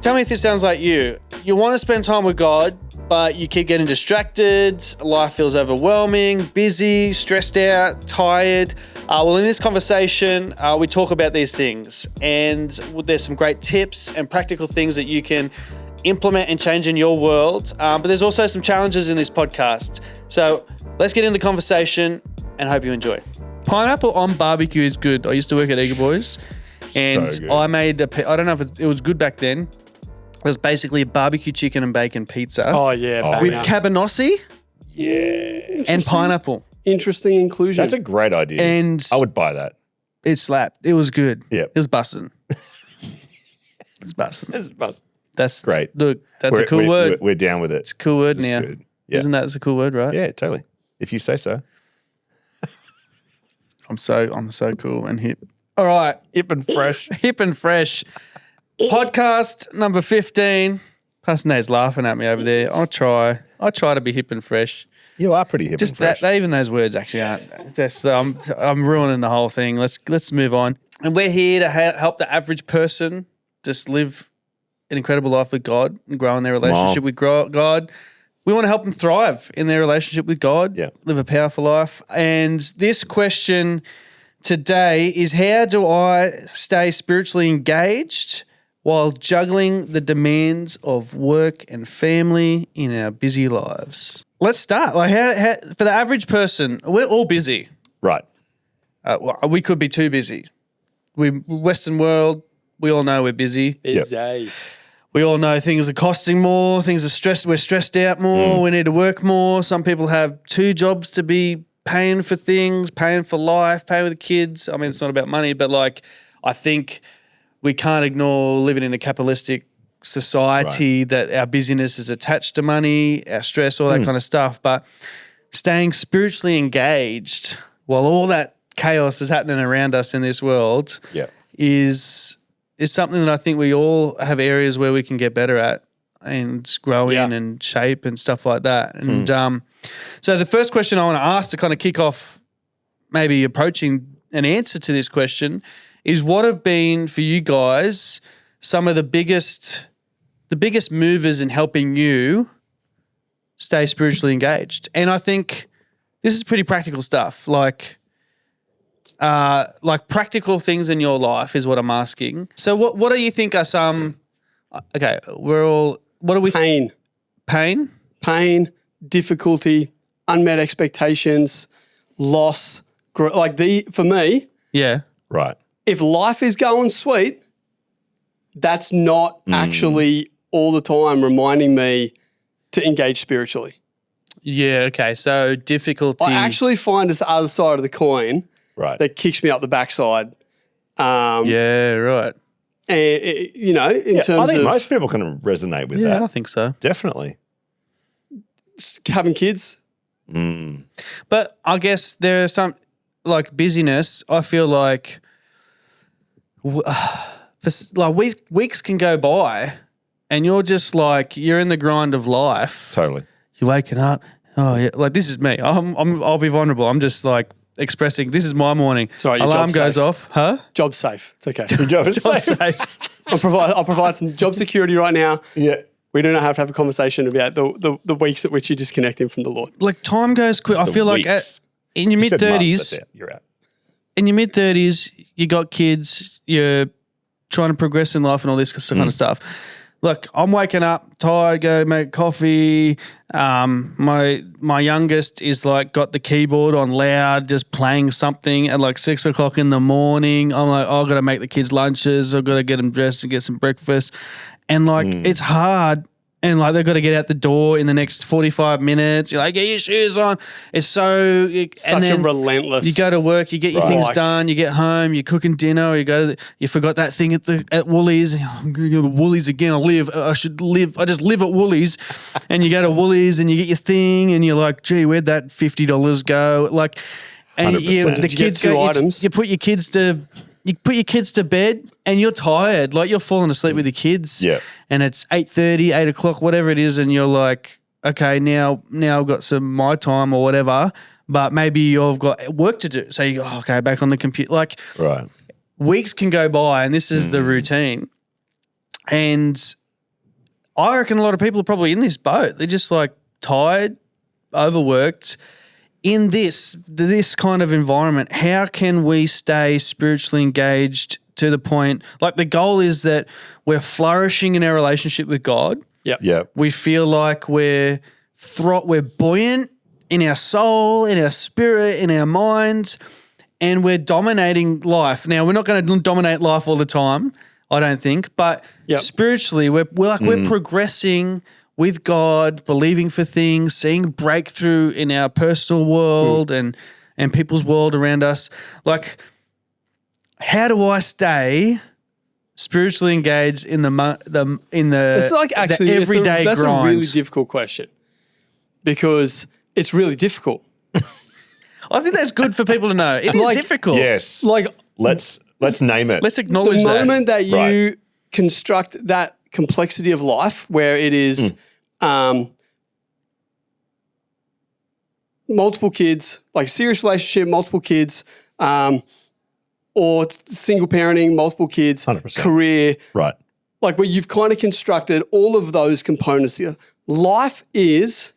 Tell me if this sounds like you. You want to spend time with God, but you keep getting distracted. Life feels overwhelming, busy, stressed out, tired. Well, in this conversation, we talk about these things, and there's some great tips and practical things that you can implement and change in your world. But there's also some challenges in this podcast. So let's get into the conversation and hope you enjoy. Pineapple on barbecue is good. I used to work at Eager Boys, and So good. I made I don't know if it was good back then. It was basically a barbecue chicken and bacon pizza Oh, yeah. with banger. cabanossi Yeah. and pineapple. Interesting inclusion. That's a great idea. And I would buy that. it slapped. It was good. Yeah. It was bussin'. It's bussin'. That's Great. Look, that's a cool word. We're down with it. It's a cool word This is now. good. Yeah. Isn't that a cool word, right? Yeah, totally. If you say so. I'm so cool and hip. All right. Hip and fresh. Hip and fresh. Podcast number 15. Pastor Nate's laughing at me over there. I try to be hip and fresh. You are pretty hip Just and fresh. that, even those words actually aren't. That's, I'm ruining the whole thing. Let's move on. And we're here to help the average person just live an incredible life with God and grow in their relationship with God. We want to help them thrive in their relationship with God, live a powerful life. And this question today is, how do I stay spiritually engaged while juggling the demands of work and family in our busy lives? Let's start. Like, how for the average person, we're all busy. Right. We could be too busy. Western world, we all know we're busy. Busy. We all know things are costing more. Things are stressed. We're stressed out more. We need to work more. Some people have 2 jobs to be paying for things, paying for life, paying with the kids. I mean, it's not about money, but like, I think we can't ignore living in a capitalistic society that our busyness is attached to money, our stress, all that kind of stuff. But staying spiritually engaged while all that chaos is happening around us in this world is something that I think we all have areas where we can get better at and grow in and shape and stuff like that. And so the first question I want to ask to kind of kick off maybe approaching an answer to this question is, what have been for you guys some of the biggest movers in helping you stay spiritually engaged? And I think this is pretty practical stuff, like practical things in your life is what I'm asking. So what do you think are some, what do we Pain. Pain, difficulty, unmet expectations, loss. For me, Right. if life is going sweet, that's not actually all the time reminding me to engage spiritually. Yeah, okay. So difficulty. I actually find it's the other side of the coin that kicks me up the backside. Yeah, right. And, in terms I think of most people can resonate with Yeah, that. I think so. Definitely. having kids. But I guess there are some, like busyness, I feel like weeks can go by and you're just like, you're in the grind of life. Totally. You're waking up. Oh yeah, like this is me. I'll be vulnerable. I'm just like expressing. This is my morning. Sorry, your alarm job's goes safe. off. Huh? Job safe. It's okay. Job is Job safe. safe. I'll provide some job security right now. Yeah. We do not have to have a conversation about the weeks at which you're disconnecting from the Lord. Like time goes quick. I feel like in your You said months, mid-30s, that's it. You're out. in your mid-30s, you got kids, you're trying to progress in life and all this kind of stuff. Look, I'm waking up tired, go make coffee. My youngest is like got the keyboard on loud, just playing something at like 6 o'clock in the morning. I'm like, I've got to make the kids lunches. I've got to get them dressed and get some breakfast. And like, it's hard. And like, they've got to get out the door in the next 45 minutes. You're like, get your shoes on. It's so... Such a relentless... You go to work, you get your things done, you get home, you're cooking dinner, or you forgot that thing at Woolies. I'm going to go to Woolies again. I just live at Woolies. And you go to Woolies and you get your thing and you're like, gee, where'd that $50 go? Like, and 100%. the Did you get kids two go, items? you put your kids to bed and you're tired. Like you're falling asleep with your kids. Yeah. And it's 8:30, 8 o'clock, whatever it is. And you're like, okay, now I've got some my time or whatever, but maybe you've got work to do. So you go, okay, back on the computer. Like Right. weeks can go by and this is the routine. And I reckon a lot of people are probably in this boat. They're just like tired, overworked. In this kind of environment, how can we stay spiritually engaged to the point, like the goal is that we're flourishing in our relationship with God. Yep. We feel like we're buoyant in our soul, in our spirit, in our minds, and we're dominating life. Now, we're not going to dominate life all the time, I don't think, but spiritually, we're progressing with God, believing for things, seeing breakthrough in our personal world and people's world around us. Like, how do I stay spiritually engaged in It's like actually the everyday that's grind? a really difficult question because it's really difficult. I think that's good for people to know. It is difficult. Yes. Like, Let's name it. Let's acknowledge the that. moment that you Right. construct that complexity of life where it is multiple kids, like serious relationship, multiple kids, or single parenting, multiple kids, 100%. career, Right. like where you've kind of constructed all of those components here. Life is,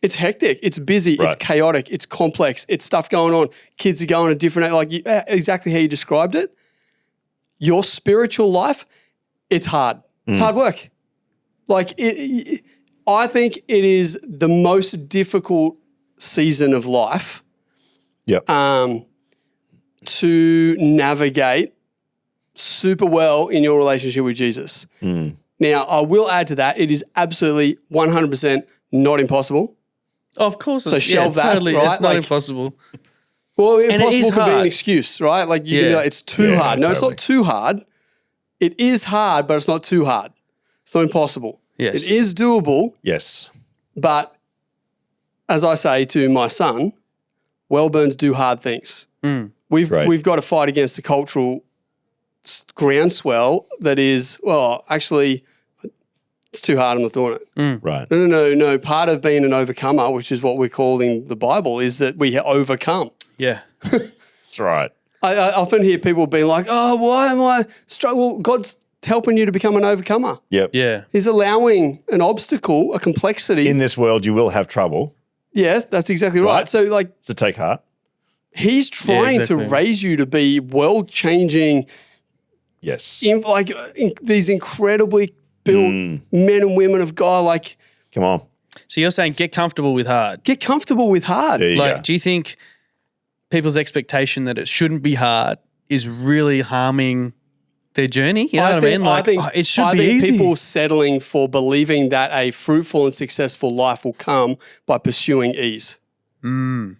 it's hectic, it's busy, it's Right. chaotic, it's complex, it's stuff going on. Kids are going a different, like exactly how you described it. Your spiritual life, it's hard. It's hard work. Like I think it is the most difficult season of life Yep. to navigate super well in your relationship with Jesus. Now, I will add to that, it is absolutely 100% not impossible. Of course. So shelve that, totally. right? It's not Like- impossible. Well, it impossible is could be an hard. excuse, right? Like you can be Yeah. like, it's too Yeah, hard. No, it's totally. not too hard. It is hard, but it's not too hard. It's not impossible. Yes. It is doable, Yes. but as I say to my son, Wellburns do hard things. We've Right. got to fight against the cultural groundswell that is, well, actually, it's too hard. I'm not doing it. Right. No. Part of being an overcomer, which is what we're called in the Bible, is that we overcome. Yeah. That's right. I often hear people being like, "Oh, why am I struggling?" God's helping you to become an overcomer. Yep. Yeah. He's allowing an obstacle, a complexity. In this world, you will have trouble. Yes, that's exactly right. Right. So, like, So take heart. he's trying exactly. to raise you to be world-changing, Yes. these incredibly built men and women of God. Like, Come on. So you're saying get comfortable with hard. get comfortable with hard. There you Like, go. do you think people's expectation that it shouldn't be hard is really harming their journey? You know what I mean? Like, it should be easy. People settling for believing that a fruitful and successful life will come by pursuing ease. Or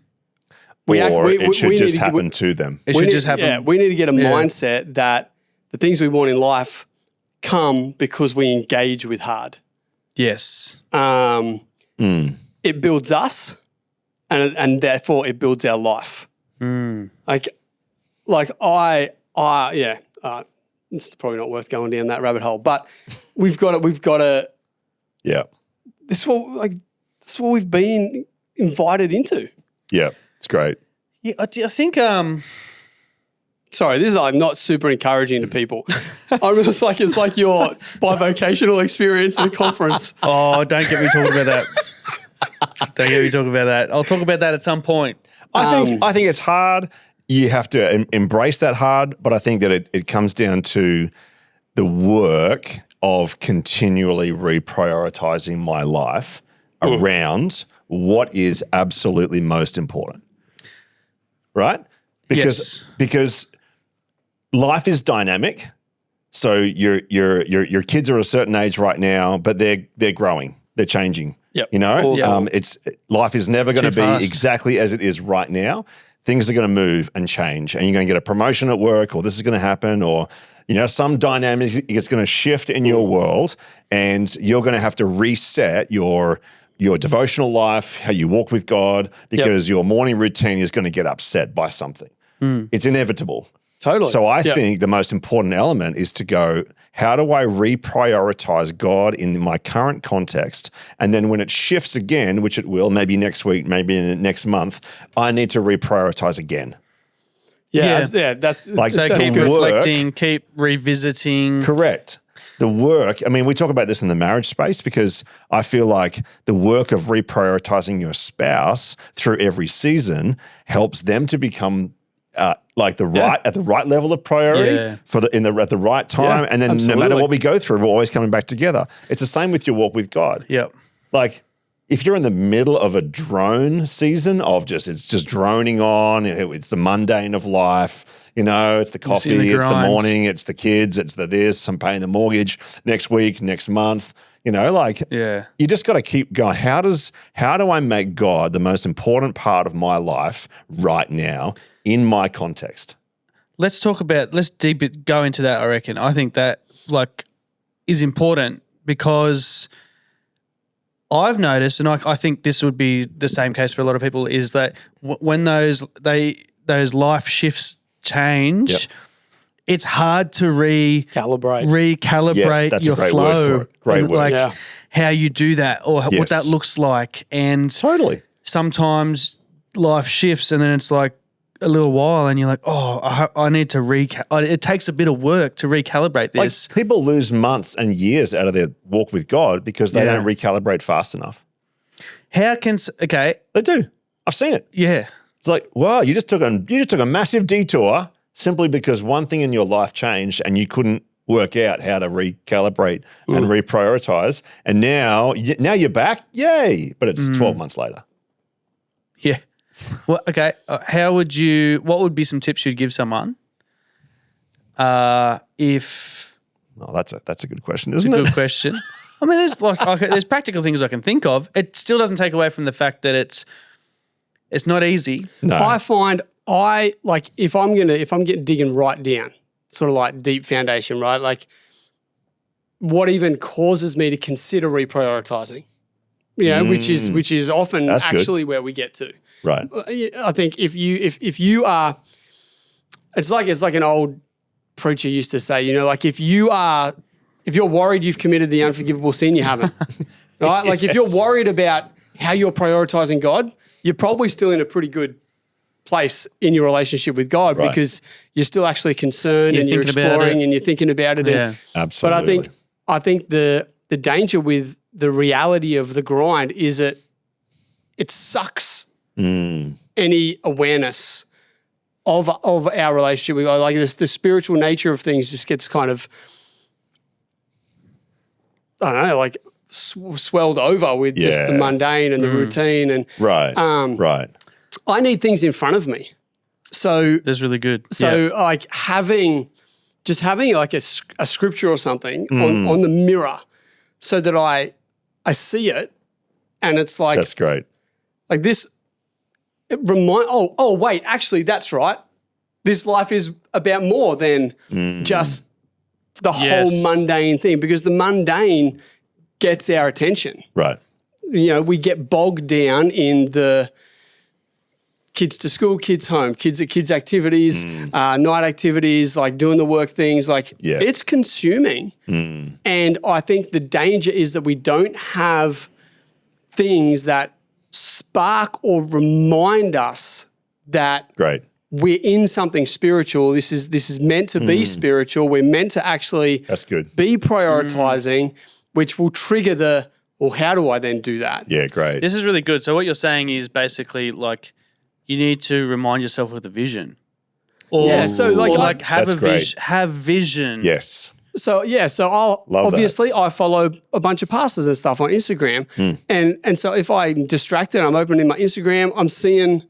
we it should need just to- happen to them. It We should need- just happen. Yeah, we need to get a mindset that the things we want in life come because we engage with hard. Yes. It builds us, and therefore it builds our life. Like it's probably not worth going down that rabbit hole, but we've got to. Yeah. This is what we've been invited into. Yeah. It's great. Yeah, I think Sorry, this is like not super encouraging to people. It's like your bivocational experience in a conference. don't get me talking about that. Don't get me talking about that. I'll talk about that at some point. I think it's hard. You have to embrace that hard, but I think that it comes down to the work of continually reprioritizing my life around what is absolutely most important. Right? Because life is dynamic. So your kids are at a certain age right now, but they're growing, they're changing. Yep. You know, Yeah. life is never going to Too be fast. exactly as it is right now. Things are going to move and change, and you're going to get a promotion at work, or this is going to happen, or some dynamic is going to shift in your world, and you're going to have to reset your devotional life, how you walk with God, because your morning routine is going to get upset by something. It's inevitable. Totally. So I think the most important element is to go, how do I reprioritize God in my current context? And then when it shifts again, which it will, maybe next week, maybe next month, I need to reprioritize again. That's Like, So That's keep good. reflecting, keep revisiting. Correct. the work, I mean, we talk about this in the marriage space because I feel like the work of reprioritizing your spouse through every season helps them to become at the right level of priority at the right time. And then no matter what we go through, we're always coming back together. It's the same with your walk with God. Yep. Like, if you're in the middle of a drone season of it's just droning on, it's the mundane of life, it's the coffee, it's the morning, it's the kids, it's the this, I'm paying the mortgage next week, next month, you just got to keep going. How do I make God the most important part of my life right now in my context? Let's go into that, I reckon. I think that is important because I've noticed, and I think this would be the same case for a lot of people, is that when those life shifts change, it's hard to recalibrate that's your a great flow. Word for it. Great word. How you do that or what that looks like. And totally. Sometimes life shifts and then it's like a little while and you're like, I need to it takes a bit of work to recalibrate this. Like, people lose months and years out of their walk with God because they don't recalibrate fast enough. They do. I've seen it. Yeah. It's like, wow, you just took a massive detour simply because one thing in your life changed and you couldn't work out how to recalibrate and reprioritize. And now you're back. Yay. But it's 12 months later. Yeah. Well, okay. What would be some tips you'd give someone if? Oh, that's a good question, isn't it? It's a good question. I mean, there's practical things I can think of. It still doesn't take away from the fact that it's not easy. No. I find if I'm digging right down, sort of like deep foundation, right? Like, what even causes me to consider reprioritizing? Which is often actually where we get to. Right. I think if you are, it's like an old preacher used to say, if you're worried you've committed the unforgivable sin, you haven't. Right? Like, if you're worried about how you're prioritizing God, you're probably still in a pretty good place in your relationship with God because you're still actually concerned and you're exploring and you're thinking about it. Yeah, absolutely. But I think the danger with the reality of the grind is it sucks any awareness of our relationship with God. Like, the spiritual nature of things just gets kind of, I don't know, like swelled over with just the mundane and the routine and right. I need things in front of me. So that's really good. So like having like a scripture or something on the mirror so that I see it and it's like, that's great. Like this, wait, actually that's right. This life is about more than just the whole mundane thing, because the mundane gets our attention. Right. We get bogged down in the kids to school, kids home, kids activities, night activities, like doing the work things, it's consuming. And I think the danger is that we don't have things that spark or remind us that we're in something spiritual. This is meant to be spiritual. We're meant to actually be prioritizing, which will trigger how do I then do that? Yeah, great. This is really good. So what you're saying is basically like you need to remind yourself with a vision. Have vision. Yes. So I follow a bunch of pastors and stuff on Instagram. And so if I'm distracted, I'm opening my Instagram, I'm seeing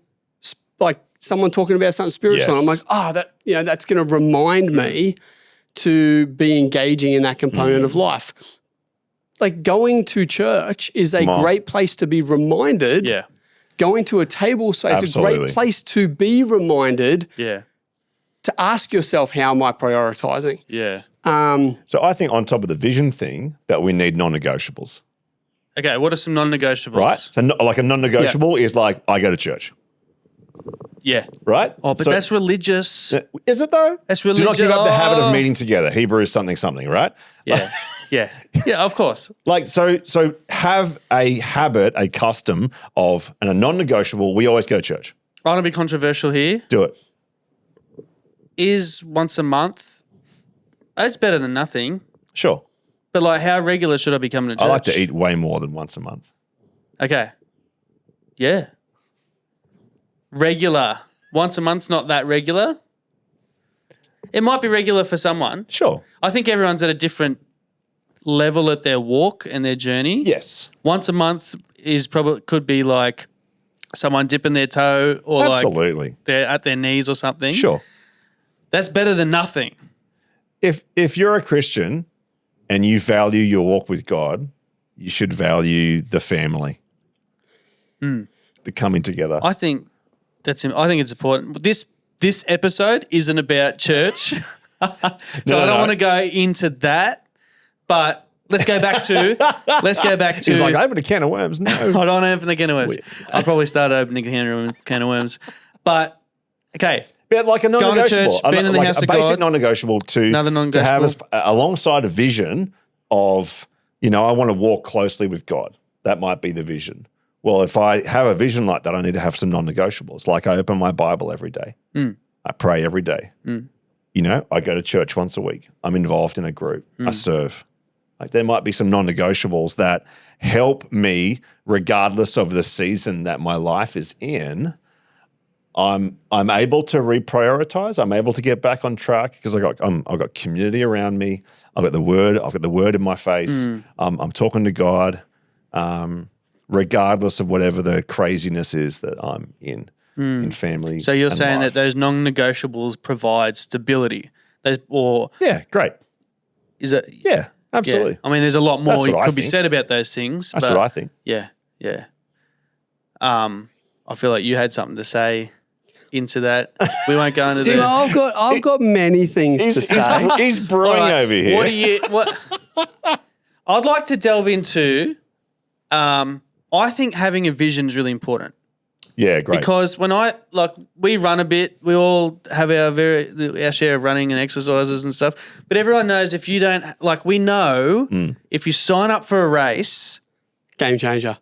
like someone talking about something spiritual. And I'm like, that's going to remind me to be engaging in that component of life. Like, going to church is a great place to be reminded. Yeah. Going to a table space is a great place to be reminded. Yeah. To ask yourself, how am I prioritizing? Yeah. So I think on top of the vision thing that we need non-negotiables. Okay, what are some non-negotiables? Right. So like a non-negotiable is like, I go to church. Yeah. Right? Oh, but that's religious. Is it though? That's religious. Do not give up the habit of meeting together. Hebrews something, right? Yeah. Yeah, of course. Like, so have a habit, a custom of, and a non-negotiable, we always go to church. I want to be controversial here. Do it. Is once a month, it's better than nothing. Sure. But like, how regular should I be coming to church? I like to eat way more than once a month. Okay. Yeah. Regular. Once a month's not that regular. It might be regular for someone. Sure. I think everyone's at a different level at their walk and their journey. Yes. Once a month could be like someone dipping their toe or Absolutely. like they're at their knees or something. Sure. That's better than nothing. If you're a Christian and you value your walk with God, you should value the family. The coming together. I think it's important. This episode isn't about church. So I don't want to go into that, but let's go back to He's like, I opened a can of worms. No. I don't open the can of worms. I'll probably start opening a can of worms. But okay. But like a Going to non-negotiable, church, being in the house a of basic God. non-negotiable Another to have non-negotiable. alongside a vision of, I want to walk closely with God. That might be the vision. Well, if I have a vision like that, I need to have some non-negotiables. Like I open my Bible every day. I pray every day. I go to church once a week. I'm involved in a group. I serve. Like there might be some non-negotiables that help me, regardless of the season that my life is in. I'm able to reprioritize. I'm able to get back on track because I've got community around me. I've got the word in my face. I'm talking to God, regardless of whatever the craziness is that I'm in family. So you're and saying life. that those non-negotiables provide stability. Yeah, great. Is it? Yeah, absolutely. Yeah. I mean, there's a lot more That's what I could be think. said about those things. That's but what I think. Yeah. I feel like you had something to say into that. We won't go into See, this. I've got many things to say. He's brewing All right, over here. I'd like to delve into, I think having a vision is really important. Yeah, great. Because when we run a bit, we all have our share of running and exercises and stuff. But everyone knows if you don't, we know if you sign up for a race, Game changer.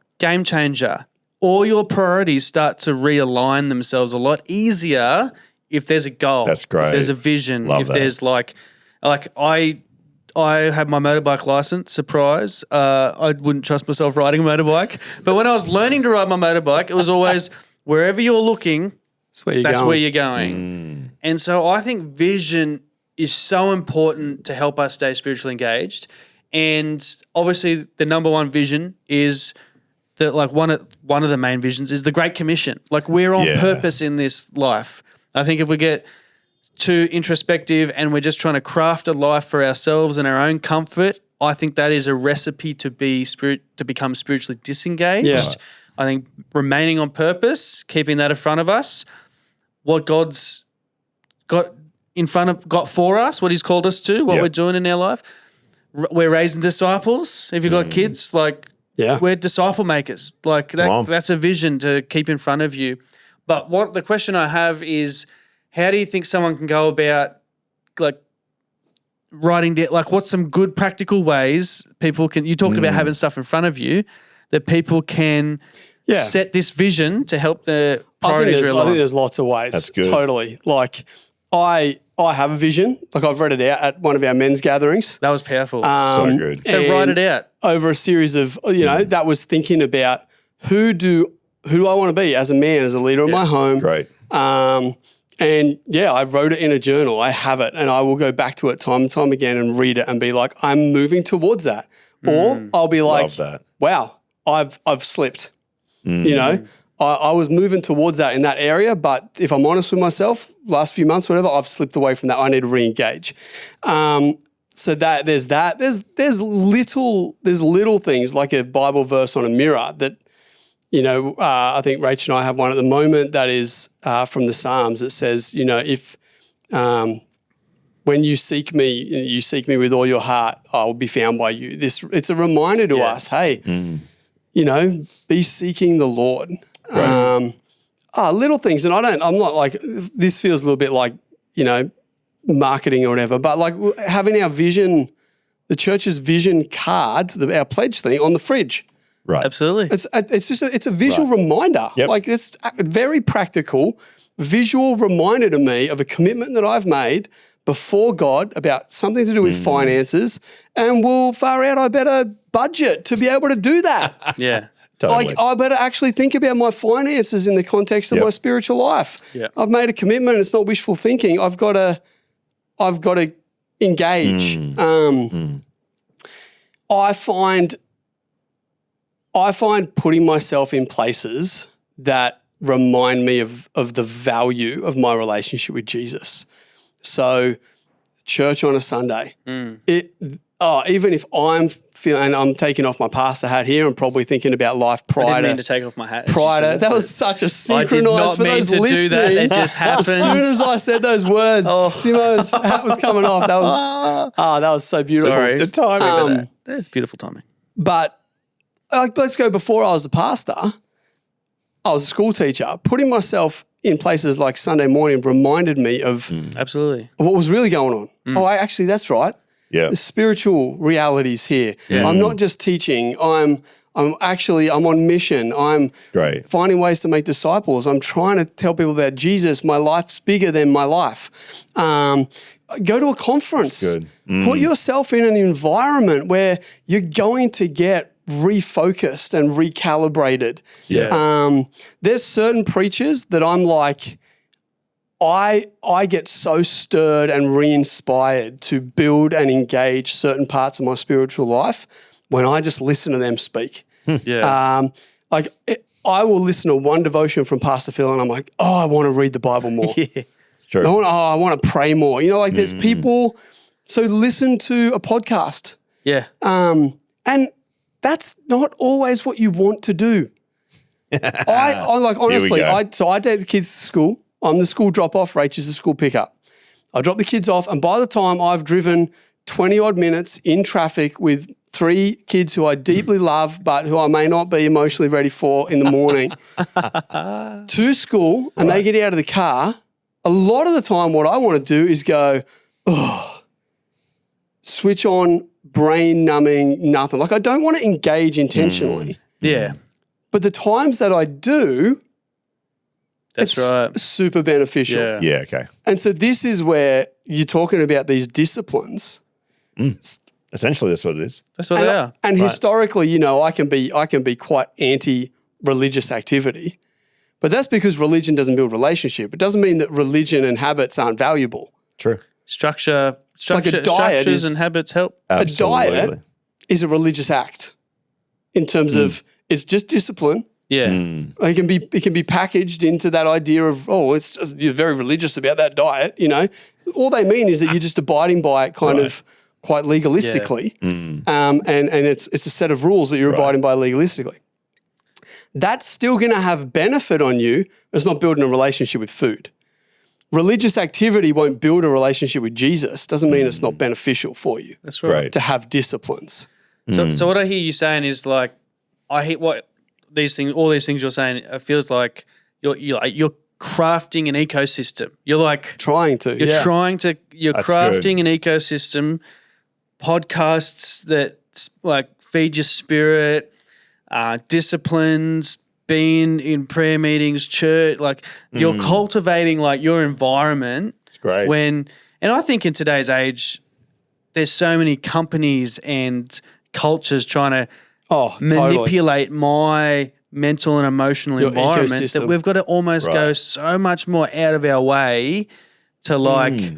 all your priorities start to realign themselves a lot easier if there's a goal. That's great. If there's a vision. Love if that. there's I have my motorbike license, surprise. I wouldn't trust myself riding a motorbike. But when I was learning to ride my motorbike, it was always wherever you're looking, That's where you're going. And so I think vision is so important to help us stay spiritually engaged. And obviously the number one vision is that one of the main visions is the Great Commission. We're on purpose in this life. I think if we get too introspective and we're just trying to craft a life for ourselves and our own comfort, I think that is a recipe to become spiritually disengaged. Yeah. I think remaining on purpose, keeping that in front of us, what God's got for us, what He's called us to, what we're doing in our life. We're raising disciples. If you've got kids, we're disciple makers. That's a vision to keep in front of you. But what the question I have is, how do you think someone can go about writing down, what's some good practical ways people can, you talked about having stuff in front of you that people can set this vision to help the priorities I think there's lots of ways. That's good. Totally. I have a vision. I've read it out at one of our men's gatherings. That was powerful. So good. So write it out. Over a series of, that was thinking about who do I want to be as a man, as a leader of my home. Great. And I wrote it in a journal. I have it, and I will go back to it time and time again and read it and be like, I'm moving towards that. Or I'll be like, Love that. wow, I've slipped. I was moving towards that in that area, but if I'm honest with myself, last few months, whatever, I've slipped away from that. I need to re-engage. So that. There's little things like a Bible verse on a mirror that, I think Rach and I have one at the moment that is from the Psalms. It says, if when you seek me with all your heart, I will be found by you. It's a reminder to us, hey, be seeking the Lord. Right. Little things, and I'm not this feels a little bit like, marketing or whatever, but having our vision, the church's vision card, our pledge thing on the fridge. Right. Absolutely. It's a visual reminder. Yep. It's a very practical visual reminder to me of a commitment that I've made, before God about something to do with finances, and well, far out, I better budget to be able to do that. Yeah. Totally. Like, I better actually think about my finances in the context of my spiritual life. Yeah. I've made a commitment. It's not wishful thinking. I've got to engage. I find putting myself in places that remind me of the value of my relationship with Jesus. So, church on a Sunday. Even if I'm feeling, and I'm taking off my pastor hat here, I'm probably thinking about life I prior didn't mean to to take off my hat. that was such a I did synchronized not for mean those to listening. do that. It just happened. As soon as I said those words, Simo's hat was coming off. That was so beautiful. Sorry. The timing of that. That's beautiful timing. But let's go before I was a pastor. I was a school teacher. Putting myself in places like Sunday morning reminded me of Absolutely. what was really going on. Actually, that's right. Yeah. The spiritual realities here. Yeah. I'm not just teaching. I'm on mission. I'm Great. finding ways to make disciples. I'm trying to tell people about Jesus. My life's bigger than my life. Go to a conference. That's good. Put yourself in an environment where you're going to get refocused and recalibrated. Yeah. There's certain preachers that I'm like, I get so stirred and re-inspired to build and engage certain parts of my spiritual life when I just listen to them speak. Yeah. I will listen to one devotion from Pastor Phil and I'm like, oh, I want to read the Bible more. It's true. I want to pray more. You know, like there's people, so listen to a podcast. Yeah. And that's not always what you want to do. I like, honestly, go. I take the kids to school. I'm the school drop-off, Rachel's the school pickup. I drop the kids off, and by the time I've driven 20-odd minutes in traffic with 3 kids who I deeply love but who I may not be emotionally ready for in the morning to school, and they get out of the car, a lot of the time what I want to do is go, switch on brain-numbing nothing. Like I don't want to engage intentionally. Yeah. But the times that I do, That's it's right. super beneficial. Yeah. Yeah. Okay. And so this is where you're talking about these disciplines. Essentially, that's what it is. That's what they are. And historically, you know, I can be quite anti-religious activity. But that's because religion doesn't build relationship. It doesn't mean that religion and habits aren't valuable. True. Structures is- and habits help. Absolutely. A diet is a religious act in terms of it's just discipline. Yeah. It can be packaged into that idea of, you're very religious about that diet, you know. All they mean is that you're just abiding by it kind of quite legalistically. And it's a set of rules that you're abiding by legalistically. That's still going to have benefit on you. It's not building a relationship with food. Religious activity won't build a relationship with Jesus. Doesn't mean it's not beneficial for you. That's right. Right. To have disciplines. So what I hear you saying is like, I hate what all these things you're saying. It feels like you're crafting an ecosystem. You're like Trying to. You're yeah. That's crafting an ecosystem. Podcasts that like feed your spirit, disciplines, being in prayer meetings, church. Like you're cultivating like your environment. It's great. And I think in today's age, there's so many companies and cultures trying to manipulate my mental and emotional Your environment ecosystem. that we've got to almost go Right. so much more out of our way to like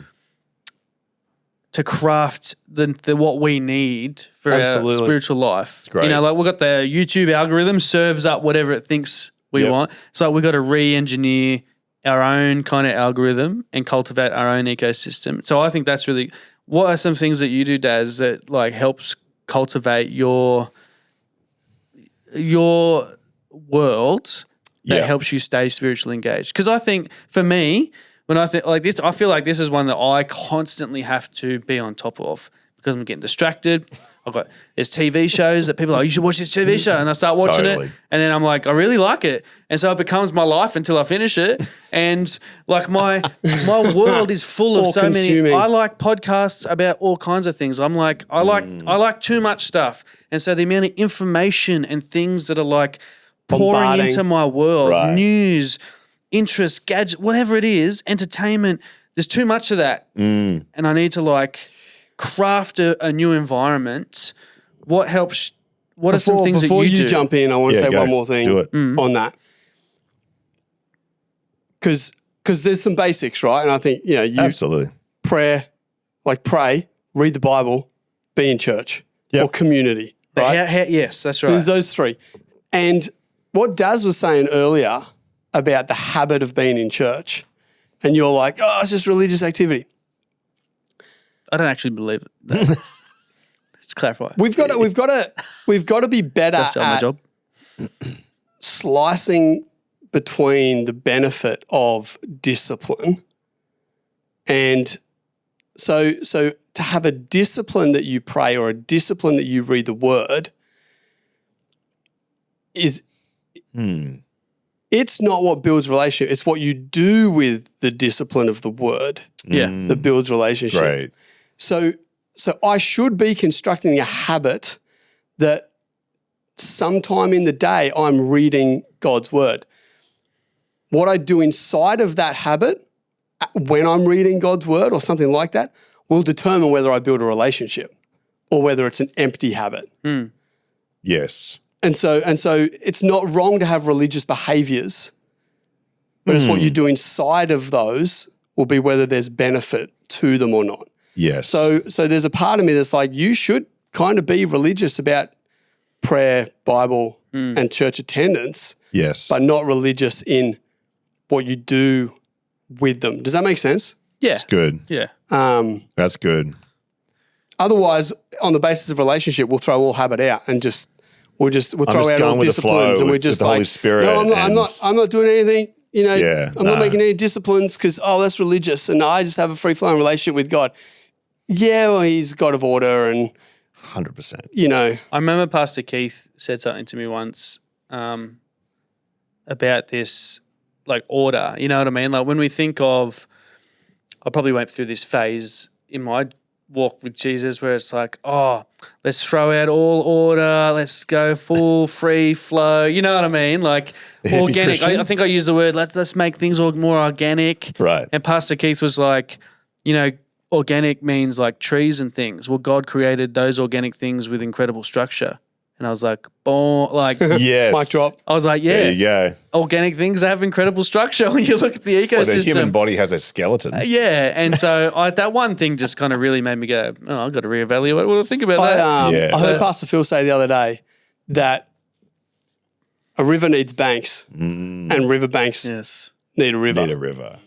to craft the what we need for Absolutely. our spiritual life. It's great. You know, like we've got the YouTube algorithm serves up whatever it thinks we Yep. want. So we've got to re-engineer our own kind of algorithm and cultivate our own ecosystem. So I think that's really, what are some things that you do, Daz, that like helps cultivate your world that Yeah. helps you stay spiritually engaged? Because I think for me, when I think like this, I feel like this is one that I constantly have to be on top of because I'm getting distracted. There's TV shows that people are like, you should watch this TV show. And I start watching Totally. it. And then I'm like, I really like it. And so it becomes my life until I finish it. And like my world is full of so All-consuming. many. I like podcasts about all kinds of things. I'm like, I like too much stuff. And so the amount of information and things that are like pouring Bombarding. into my world, Right. news, interest, gadget, whatever it is, entertainment, there's too much of that. And I need to like craft a new environment. What helps? What are some things that before you do? jump in, I want to say go. one more thing Do it. on that. Because there's some basics, right? And I think, you Absolutely. pray, read the Bible, be in church or community, right? Yes, that's right. There's those three. And what Daz was saying earlier about the habit of being in church, and you're like, oh, it's just religious activity. I don't actually believe it. Let's clarify. We've got to be better That's my at job. slicing between the benefit of discipline and so to have a discipline that you pray or a discipline that you read the word is it's not what builds relationship, it's what you do with the discipline of the word that builds relationship. Great. So I should be constructing a habit that sometime in the day I'm reading God's word. What I do inside of that habit when I'm reading God's word or something like that will determine whether I build a relationship or whether it's an empty habit. Yes. And so it's not wrong to have religious behaviors, but it's what you do inside of those will be whether there's benefit to them or not. Yes. So there's a part of me that's like, you should kind of be religious about prayer, Bible, and church attendance, yes. but not religious in what you do with them. Does that make sense? Yeah. That's good. Yeah. That's good. Otherwise, on the basis of relationship, we'll throw all habit out and we'll throw out all going with the disciplines, flow and we're with just the Holy like, Spirit no, I'm not doing anything. I'm not making any disciplines because that's religious, and I just have a free flowing relationship with God. Yeah, well, He's God of order, and 100%. I remember Pastor Keith said something to me once about this, like order. You know what I mean? Like when we think of, I probably went through this phase in my walk with Jesus where it's like, oh, let's throw out all order, let's go full free flow. You know what I mean? Like organic. I think I used the word, let's make things all more organic. Right. And Pastor Keith was like, organic means like trees and things. Well, God created those organic things with incredible structure. And I was like, yes. mic drop. I was like, yeah. There you go. Organic things have incredible structure when you look at the ecosystem. Well, the human body has a skeleton. Yeah. And so that one thing just kind of really made me go, oh, I've got to reevaluate what I think about that. I heard Pastor Phil say the other day that a river needs banks and river banks need a river. Need a river.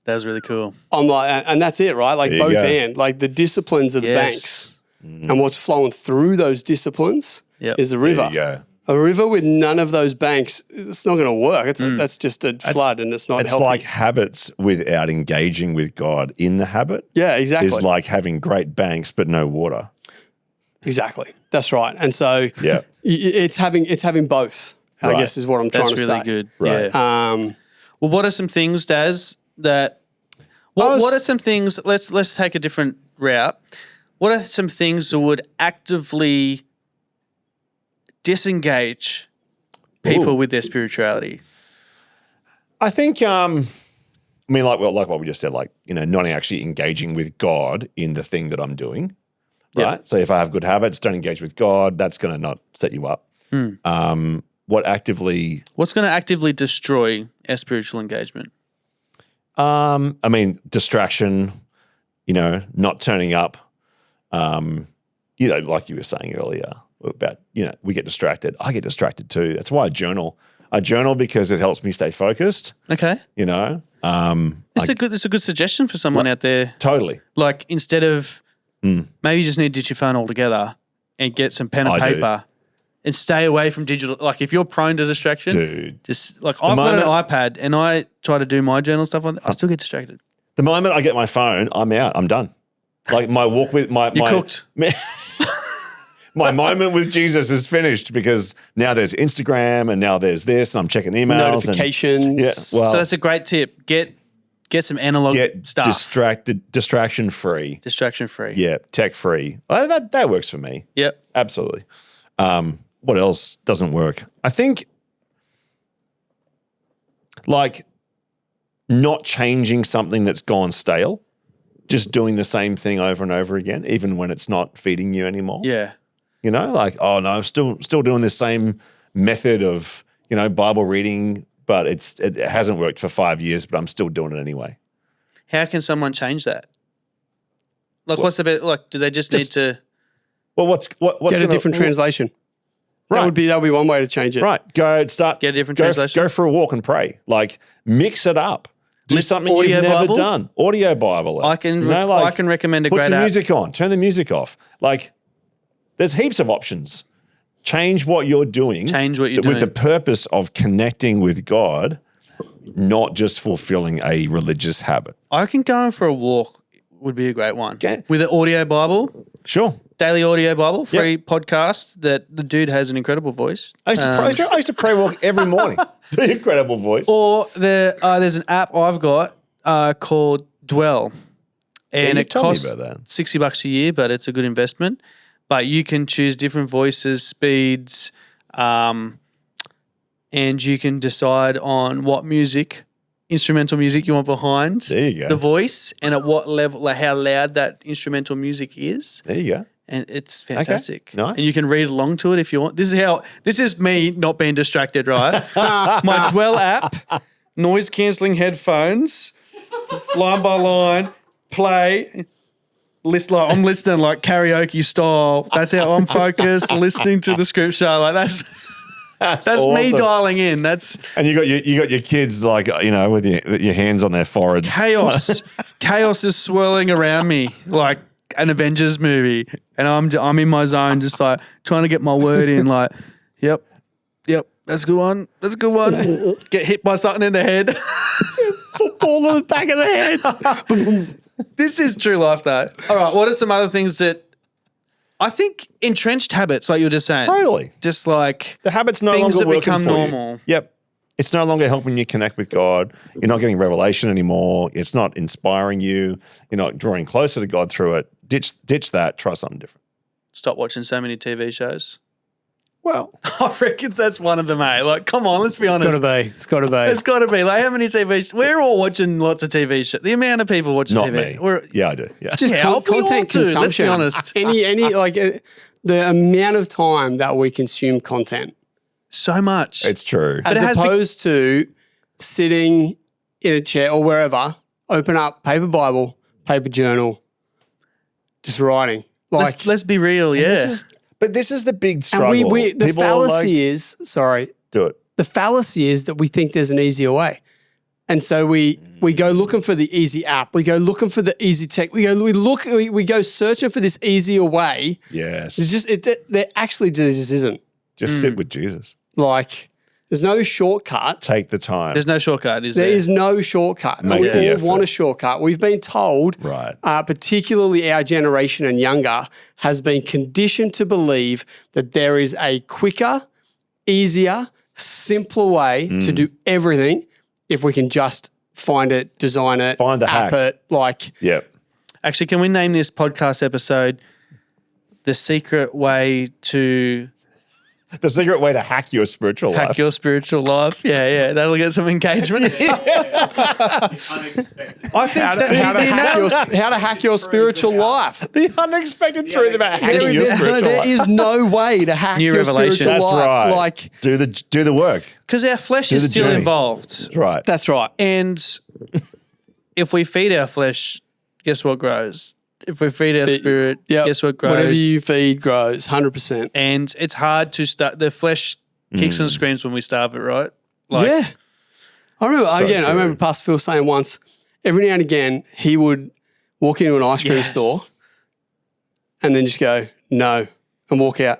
That was really cool. I'm like, and that's it, right? Like There you both go. and. Like the disciplines of the banks and what's flowing through those disciplines is the river. There you go. A river with none of those banks, it's not going to work. That's just a flood, and it's not It's healthy. like habits without engaging with God in the habit. Yeah, exactly. Is like having great banks but no water. Exactly. That's right. And so Yeah. it's having both, I Right. guess is what I'm trying That's to really say. good. Right. Yeah. Well, what are some things, Daz, that what are some things, let's take a different route. What are some things that would actively disengage people with their spirituality? I think, like what we just said, not actually engaging with God in the thing that I'm doing, right? Yep. So if I have good habits, don't engage with God, that's going to not set you up. What's going to actively destroy our spiritual engagement? distraction, not turning up, like you were saying earlier about, we get distracted. I get distracted too. That's why I journal. I journal because it helps me stay focused. Okay. It's a good suggestion for someone out there. Totally. Like instead of maybe you just need to ditch your phone altogether and get some pen and paper and stay away from digital. Like if you're prone to distraction, Dude. just like I've got an iPad and I try to do my journal stuff on it, I still get distracted. The moment I get my phone, I'm out. I'm done. Like my walk with my cooked. My moment with Jesus is finished because now there's Instagram and now there's this and I'm checking emails. Notifications. So that's a great tip. Get some analog stuff. Distraction free. Distraction free. Yeah, tech free. That works for me. Yep. Absolutely. What else doesn't work? I think not changing something that's gone stale, just doing the same thing over and over again, even when it's not feeding you anymore. Yeah. You know, like, oh no, I'm still doing the same method of, you know, Bible reading, but it hasn't worked for 5 years, but I'm still doing it anyway. How can someone change that? Like, what's the bit? Like, do they just need to? Well, what's Get a different translation. Right. That would be one way to change it. Right. Get a different translation. Go for a walk and pray. Like, mix it up. Do something audio you've never Bible? done. Audio Bible. I can recommend a put great some app. music on. Turn the music off. Like, there's heaps of options. Change what you're doing. With the purpose of connecting with God, not just fulfilling a religious habit. I think going for a walk would be a great one. Okay. With an audio Bible. Sure. Daily audio Bible, free podcast that the dude has an incredible voice. I used to pray walk every morning. The incredible voice. Or there's an app I've got called Dwell. And it costs $60 a year, but it's a good investment. But you can choose different voices, speeds, and you can decide on what instrumental music you want behind the voice and at what level, like how loud that instrumental music is. There you go. And it's fantastic. Okay. Nice. And you can read along to it if you want. This is me not being distracted, right? My Dwell app, noise cancelling headphones, line by line, play. I'm listening like karaoke style. That's how I'm focused, listening to the scripture. Like that's awesome. Me dialing in. And you got your kids like, you know, with your hands on their foreheads. Chaos is swirling around me like an Avengers movie, and I'm in my zone, just like trying to get my word in. Like, yep, that's a good one. That's a good one. Get hit by something in the head. Football in the back of the head. This is true life, though. All right, what are some other things that I think entrenched habits, like you were just saying? Totally. Just like the habits no things longer that working become for normal. You. Yep. It's no longer helping you connect with God. You're not getting revelation anymore. It's not inspiring you. You're not drawing closer to God through it. Ditch that. Try something different. Stop watching so many TV shows. Well, I reckon that's one of them, eh? Like, come on, let's be honest. It's got to be. It's got to be. Like, how many TV? We're all watching lots of TV shows. The amount of people watching not TV. Me. Yeah, I do. Yeah. It's just content consumption. Let's be honest. The amount of time that we consume content. So much. It's true. As opposed to sitting in a chair or wherever, open up paper Bible, paper journal, just writing. Like, let's be real, yeah. But this is the big struggle. And the fallacy is, do it. The fallacy is that we think there's an easier way. And so we go looking for the easy app. We go looking for the easy tech. We go searching for this easier way. Yes. There actually just isn't. Just sit with Jesus. Like, there's no shortcut. Take the time. There's no shortcut, is there? There is no shortcut. Make we the all effort. want a shortcut. We've been told, Right. Particularly our generation and younger, has been conditioned to believe that there is a quicker, easier, simpler way to do everything if we can just find it, design it, Find the app hack. it. Like, Yep. Actually, can we name this podcast episode The Secret Way to The secret way to hack your spiritual life. Hack Your Spiritual Life? Yeah. That'll get some engagement. I think how to hack your spiritual life. The unexpected truth about hacking your spiritual There life. is no way to hack New your revelation. spiritual That's life. right. Like, do the work. because our flesh Do is the still journey. involved. That's right. that's right. And if we feed our flesh, guess what grows? If we feed our spirit, Yep. guess what grows? Whatever you feed grows, 100%. And it's hard to start. The flesh kicks and screams when we starve it, right? Like, Yeah. I remember, So I true. remember Pastor Phil saying once, every now and again, he would walk into an ice cream Yes. store and then just go, no, and walk out.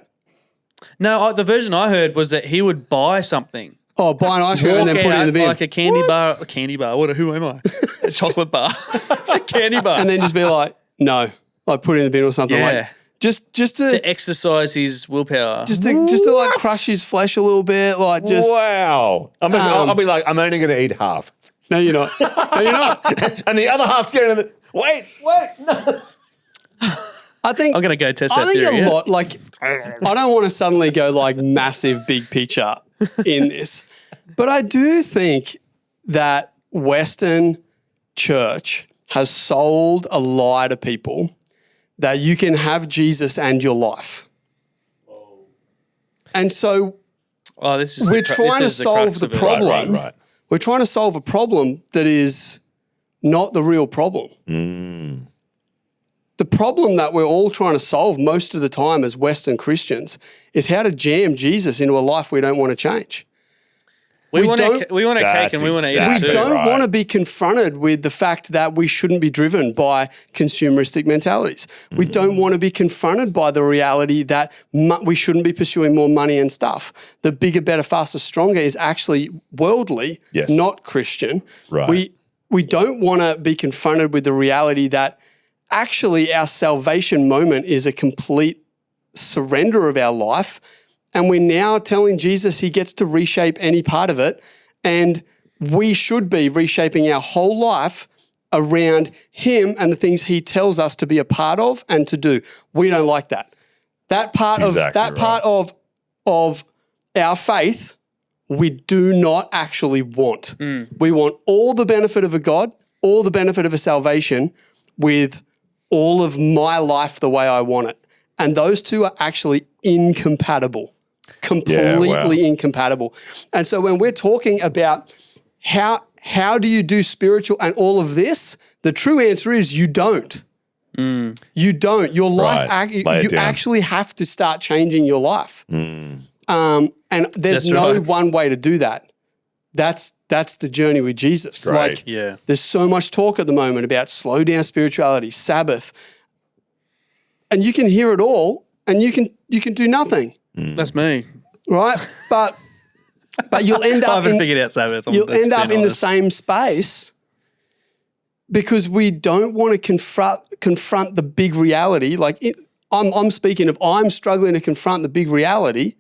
No, the version I heard was that he would buy something. Oh, buy an ice cream and then Walk put it in out the bin. like a candy bar. A candy bar. Who am I? A chocolate bar. A candy bar. And then just be like, no, like put it in the bin or something. Yeah. Like, just to to exercise his willpower. just to like crush his flesh a little bit, like just Wow. I'll be like, I'm only going to eat half. no, you're not. No, you're not. And the other half's going to wait. No. I think I'm going to go test I that think theory. a yeah? lot. Like, I don't want to suddenly go like massive big picture in this, but I do think that Western church has sold a lie to people that you can have Jesus and your life. And so we're trying to solve the problem. Right. We're trying to solve a problem that is not the real problem. The problem that we're all trying to solve most of the time as Western Christians is how to jam Jesus into a life we don't want to change. We want a cake and we want to eat it too. We don't want to be confronted with the fact that we shouldn't be driven by consumeristic mentalities. We don't want to be confronted by the reality that we shouldn't be pursuing more money and stuff. The bigger, better, faster, stronger is actually worldly, not Christian. Right. We don't want to be confronted with the reality that actually our salvation moment is a complete surrender of our life. And we're now telling Jesus he gets to reshape any part of it. And we should be reshaping our whole life around him and the things he tells us to be a part of and to do. We don't like that. That part of our faith, we do not actually want. We want all the benefit of a God, all the benefit of a salvation with all of my life the way I want it. And those two are actually incompatible. Completely incompatible. And so when we're talking about how do you do spiritual and all of this, the true answer is you don't. You don't. Your life, you actually have to start changing your life. And there's no one way to do that. That's the journey with Jesus. Right. There's so much talk at the moment about slow down spirituality, Sabbath. And you can hear it all and you can do nothing. That's me. Right? But you'll end up I haven't figured out Sabbath. You'll end up in the same space because we don't want to confront the big reality. I'm speaking of I'm struggling to confront the big reality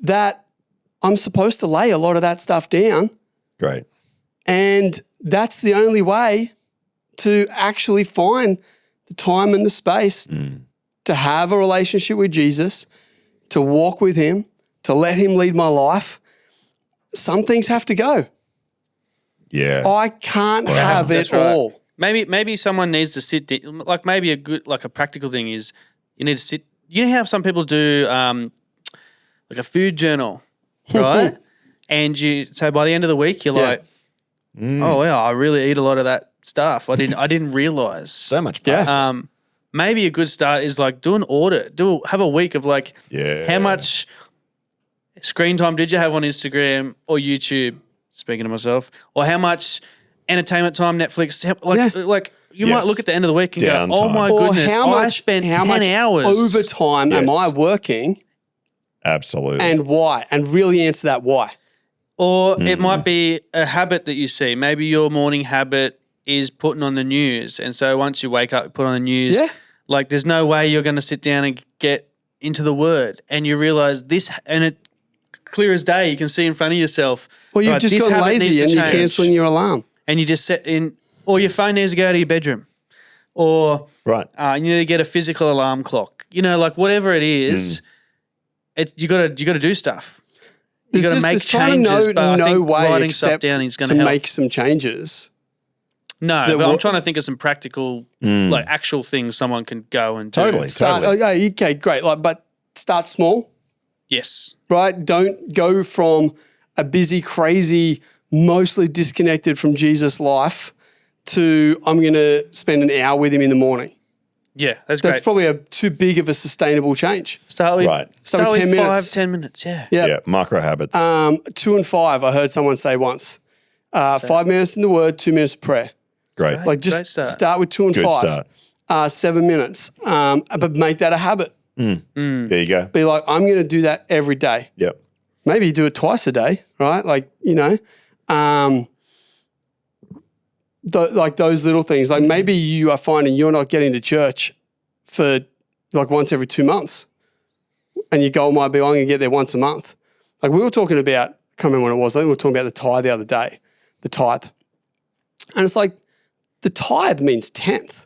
that I'm supposed to lay a lot of that stuff down. Great. And that's the only way to actually find the time and the space to have a relationship with Jesus, to walk with him, to let him lead my life. Some things have to go. Yeah. I can't have it all. Maybe someone needs to sit down. Like maybe a practical thing is you need to sit. You know how some people do like a food journal, right? And so by the end of the week you're like, oh wow, I really eat a lot of that stuff. I didn't realize. So much pasta. Maybe a good start is like do an audit. Have a week of like how much screen time did you have on Instagram or YouTube, speaking to myself, or how much entertainment time, Netflix, like you might look at the end of the week and go, oh my goodness, I spent 10 hours. Overtime am I working? Absolutely. And why? And really answer that why. Or it might be a habit that you see. Maybe your morning habit is putting on the news. And so once you wake up, put on the news, like there's no way you're going to sit down and get into the word. And you realize this, and it clear as day, you can see in front of yourself. Well, you've just got lazy and you're cancelling your alarm. And you just set in, or your phone needs to go to your bedroom. Or you need to get a physical alarm clock. You know, like whatever it is, you got to do stuff. You got to make changes, but I think writing stuff down is going to help. Make some changes. No, but I'm trying to think of some practical, like actual things someone can go and do. Totally. Okay, great. But start small. Yes. Right? Don't go from a busy, crazy, mostly disconnected from Jesus life to I'm going to spend an hour with him in the morning. Yeah, that's great. That's probably too big of a sustainable change. Start with 10 minutes. 5-10 minutes, yeah. Yeah, micro habits. 2 and 5, I heard someone say once. 5 minutes in the word, 2 minutes of prayer. Great. Like just start with 2 and 5. 7 minutes. But make that a habit. There you go. Be like, I'm going to do that every day. Yep. Maybe you do it twice a day, right? Like, you know, like those little things. Like maybe you are finding you're not getting to church for like once every 2 months. And your goal might be, I'm going to get there once a month. Like we were talking about, I can't remember when it was, I think we were talking about the tithe the other day, the tithe. And it's like, the tithe means 10th.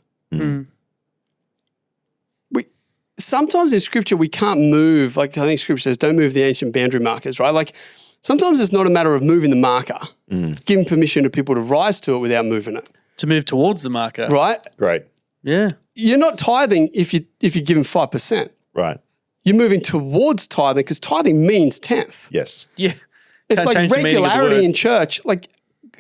Sometimes in scripture we can't move, like I think scripture says, don't move the ancient boundary markers, right? Like Sometimes it's not a matter of moving the marker. It's giving permission to people to rise to it without moving it. To move towards the marker. Right? Great. Yeah. You're not tithing if you're giving 5%. Right. You're moving towards tithing because tithing means 10th. Yes. Yeah. It's Can't like change the meaning of the regularity word. in church. Like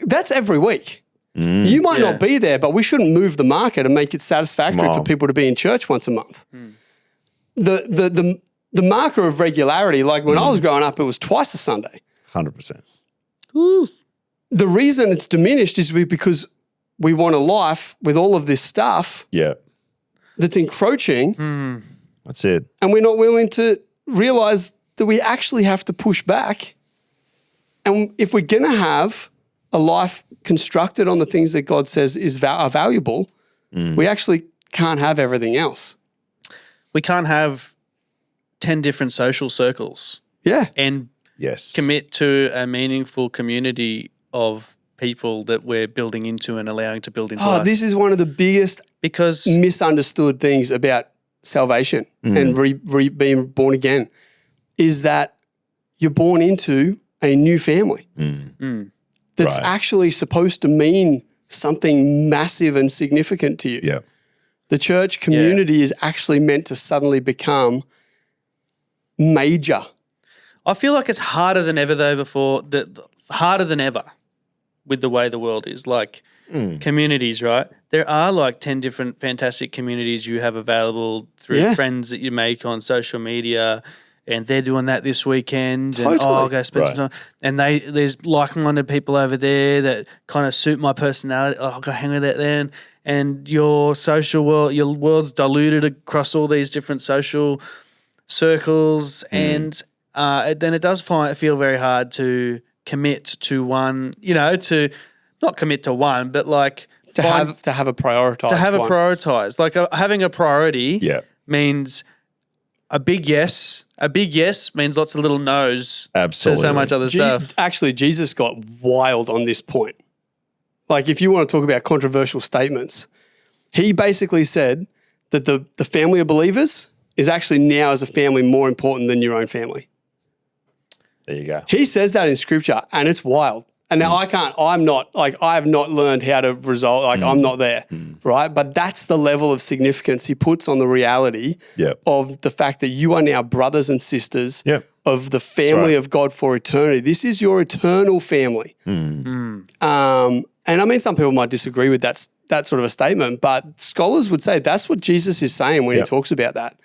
that's every week. You might Yeah. not be there, but we shouldn't move the marker to make it satisfactory for Mom. people to be in church once a month. The marker of regularity, like when I was growing up, it was twice a Sunday. 100%. The reason it's diminished is because we want a life with all of this stuff Yeah. that's encroaching, That's it. and we're not willing to realize that we actually have to push back. And if we're going to have a life constructed on the things that God says are valuable, we actually can't have everything else. We can't have 10 different social circles Yeah. and Yes. commit to a meaningful community of people that we're building into and allowing to build into us. This is one of the biggest because misunderstood things about salvation and being born again is that you're born into a new family that's Right. actually supposed to mean something massive and significant to you. Yeah. The church community is actually meant to suddenly become major. I feel like it's harder than ever though harder than ever with the way the world is. Like communities, right? There are like 10 different fantastic communities you have available through friends that you make on social media, and they're doing that this weekend. And I'll go spend some time. And there's like-minded people over there that kind of suit my personality. I'll go hang with that then. And your social world, your world's diluted across all these different social circles, and then it does feel very hard to commit to one. To not commit to one, but like To have a prioritized one. prioritized. Like having a priority Yeah. means a big yes. A big yes means lots of little no's Absolutely. to so much other stuff. Actually, Jesus got wild on this point. Like, if you want to talk about controversial statements, he basically said that the family of believers is actually now as a family more important than your own family. There you go. He says that in scripture, and it's wild. And now I have not learned how to resolve, I'm not there, right? But that's the level of significance he puts on the reality Yep. of the fact that you are now brothers and sisters Yep. of the family right. of God for eternity. This is your eternal family. And I mean, some people might disagree with that sort of a statement, but scholars would say that's what Jesus is saying when he talks about that.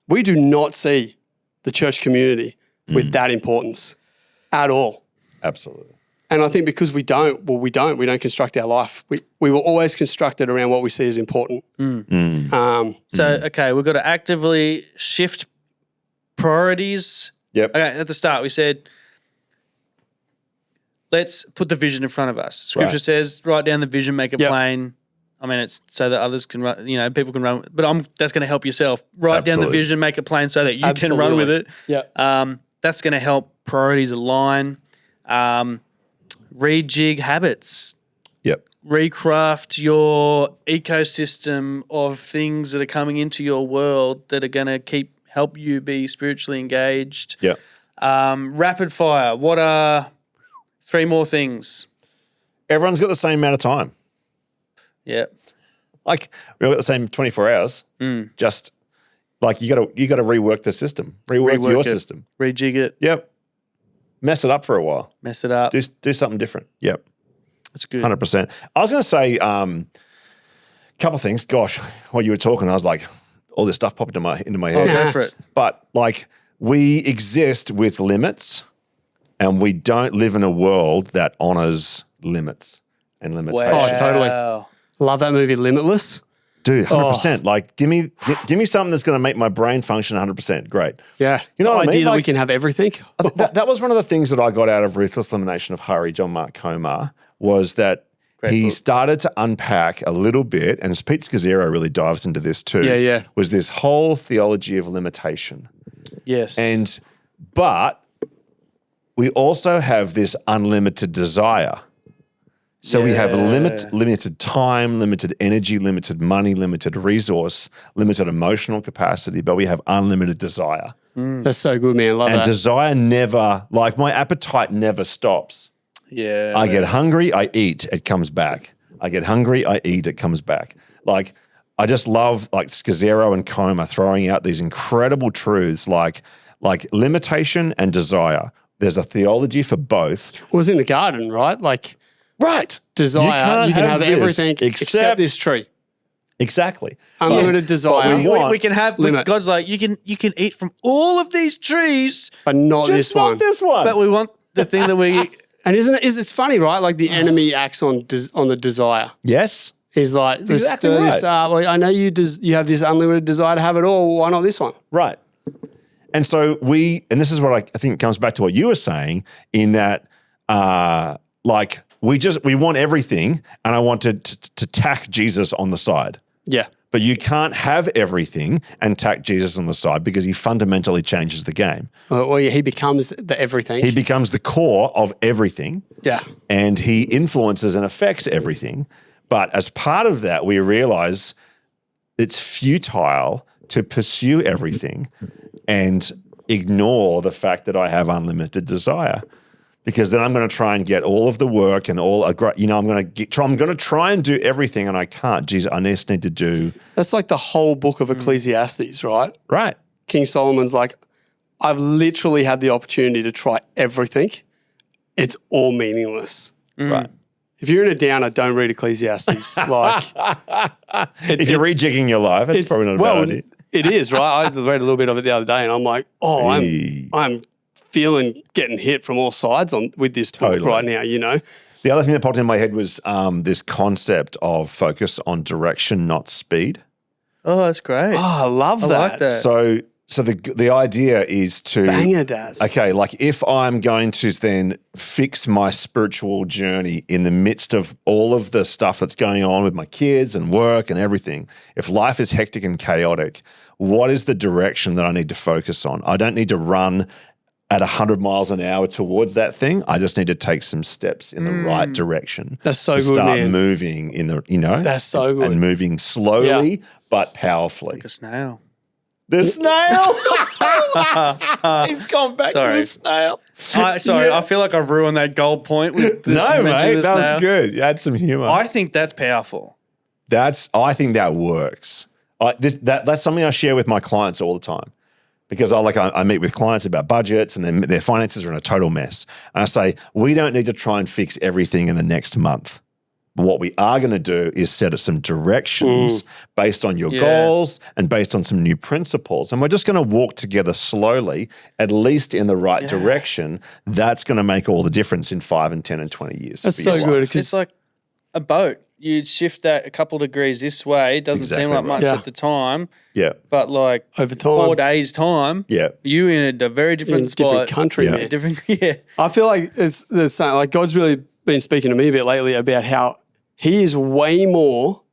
We do not see the church community with that importance at all. Absolutely. And I think because we don't construct our life. We will always construct it around what we see as important. Okay, we've got to actively shift priorities. Yep. Okay, at the start we said, let's put the vision in front of us. Scripture Right. says, write down the vision, make it Yep. plain. I mean, it's so that others can run, people can run, but that's going to help yourself. Write down the Absolutely. vision, make it plain so that you can run with it. Yeah. That's going to help priorities align. Rejig habits. Yep. Recraft your ecosystem of things that are coming into your world that are going to help you be spiritually engaged. Yep. Rapid fire. What are 3 more things? Everyone's got the same amount of time. Yeah. Like we've got the same 24 hours. Just like you got to rework the system, rework your it. system. Rejig it. Yep. Mess it up for a while. Mess it up. Do something different. Yep. That's good. 100%. I was going to say a couple of things. Gosh, while you were talking, I was like, all this stuff popped into my head. Go for it. But like we exist with limits, and we don't live in a world that honors limits and limitations. Oh, totally. Love that movie, Limitless. Dude, 100%. Like, give me something that's going to make my brain function 100%. Great. Yeah. You know the what I idea mean? that we Like- can have everything. That was one of the things that I got out of Ruthless Elimination of Hurry, John Mark Comer, was that he book. started to unpack a little bit, and Pete Scazzero really dives into this too. Yeah. Was this whole theology of limitation. Yes. But we also have this unlimited desire. So we have limited time, limited energy, limited money, limited resource, limited emotional capacity, but we have unlimited desire. That's so good, man. Love And that. desire never, like my appetite never stops. Yeah. I get hungry, I eat, it comes back. I get hungry, I eat, it comes back. Like, I just love like Scazzero and Coma throwing out these incredible truths like limitation and desire. There's a theology for both. It was in the garden, right? Like Right. desire, you can have this everything except this tree. Exactly. Unlimited desire, we can have limit. God's like you can eat from all of these trees, but not Just this not one. this one. but we want the thing that we And it's funny, right? Like the enemy acts on the desire. Yes. He's like, let's exactly stir this right. up. Well, I know you have this unlimited desire to have it all. Why not this one? Right. And so and this is what I think comes back to what you were saying in that, like we want everything, and I want to tack Jesus on the side. Yeah. But you can't have everything and tack Jesus on the side because he fundamentally changes the game. Well, yeah, he becomes the everything. He becomes the core of everything. Yeah. And he influences and affects everything. But as part of that, we realize it's futile to pursue everything and ignore the fact that I have unlimited desire, because then I'm going to try and get all of the work and I'm going to try and do everything, and I can't. Jesus, I just need to do. That's like the whole book of Ecclesiastes, right? Right. King Solomon's like, I've literally had the opportunity to try everything. It's all meaningless. Right. If you're in a downer, don't read Ecclesiastes. Like, If you're rejigging your life, it's probably not a bad idea. It is, right? I read a little bit of it the other day, and I'm like, I'm feeling getting hit from all sides with this book right now, you know? The other thing that popped in my head was this concept of focus on direction, not speed. Oh, that's great. Oh, I love that. I like that. So the idea is to Banger, Daz. Okay, like if I'm going to then fix my spiritual journey in the midst of all of the stuff that's going on with my kids and work and everything, if life is hectic and chaotic, what is the direction that I need to focus on? I don't need to run at 100 miles an hour towards that thing. I just need to take some steps in the right direction. That's so to good, start man. moving in the, That's so good. and moving slowly but powerfully. Like a snail. The snail. He's gone back to the snail. I feel like I've ruined that gold point with this No, mention mate, of the that snail. was good. You had some humor. I think that's powerful. I think that works. That's something I share with my clients all the time, because I meet with clients about budgets and then their finances are in a total mess. And I say, we don't need to try and fix everything in the next month. But what we are going to do is set up some directions based on your goals and based on some new principles. And we're just going to walk together slowly, at least in the right direction. That's going to make all the difference in 5 and 10 and 20 years. That's so good. It's like a boat. You'd shift that a couple degrees this way. It doesn't seem like much at the time. Yeah. But like over time, 4 days time, you in a very different spot. Different country, man. I feel like it's the same. Like God's really been speaking to me a bit lately about how he is way more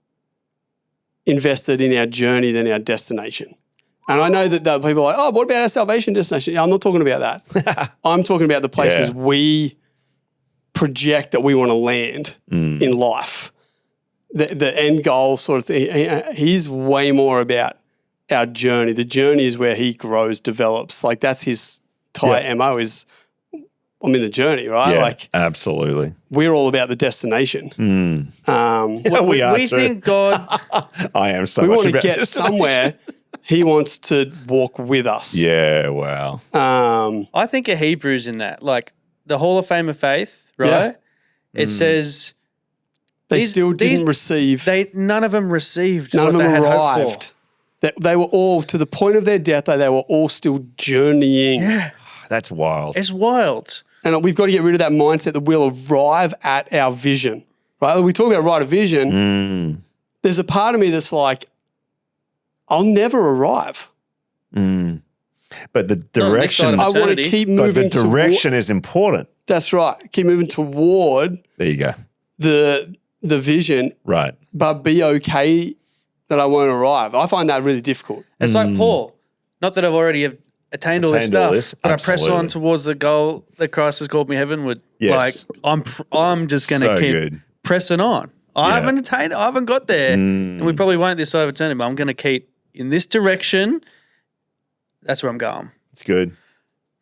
invested in our journey than our destination. And I know that people are like, oh, what about our salvation destination? I'm not talking about that. I'm talking about the places we project that we want to land in life. The end goal sort of thing. He's way more about our journey. The journey is where he grows, develops. Like that's his entire MO is I'm in the journey, right? Yeah, like absolutely. We're all about the destination. We are we too. think God. I am so We much want to about get destination. somewhere. He wants to walk with us. Yeah, wow. I think of Hebrews in that, like the Hall of Fame of Faith, right? Yeah. It says They still didn't receive. None of them received. None what of they them had hoped arrived. They were all, to the point of their death, they were all still journeying. Yeah, That's wild. it's wild. And we've got to get rid of that mindset that we'll arrive at our vision, right? We talk about right of vision. There's a part of me that's like, I'll never arrive. But the direction, I want to keep but moving. the direction is important. That's right. Keep moving toward There you go. the vision, Right. but be okay that I won't arrive. I find that really difficult. It's like Paul. Not that I've already attained all this stuff, but I press absolutely. on towards the goal that Christ has called me heavenward. Yes. Like I'm just going to So keep good. pressing on. I haven't attained. I haven't got there, and we probably won't this side of eternity. But I'm going to keep in this direction. That's where I'm going. It's good.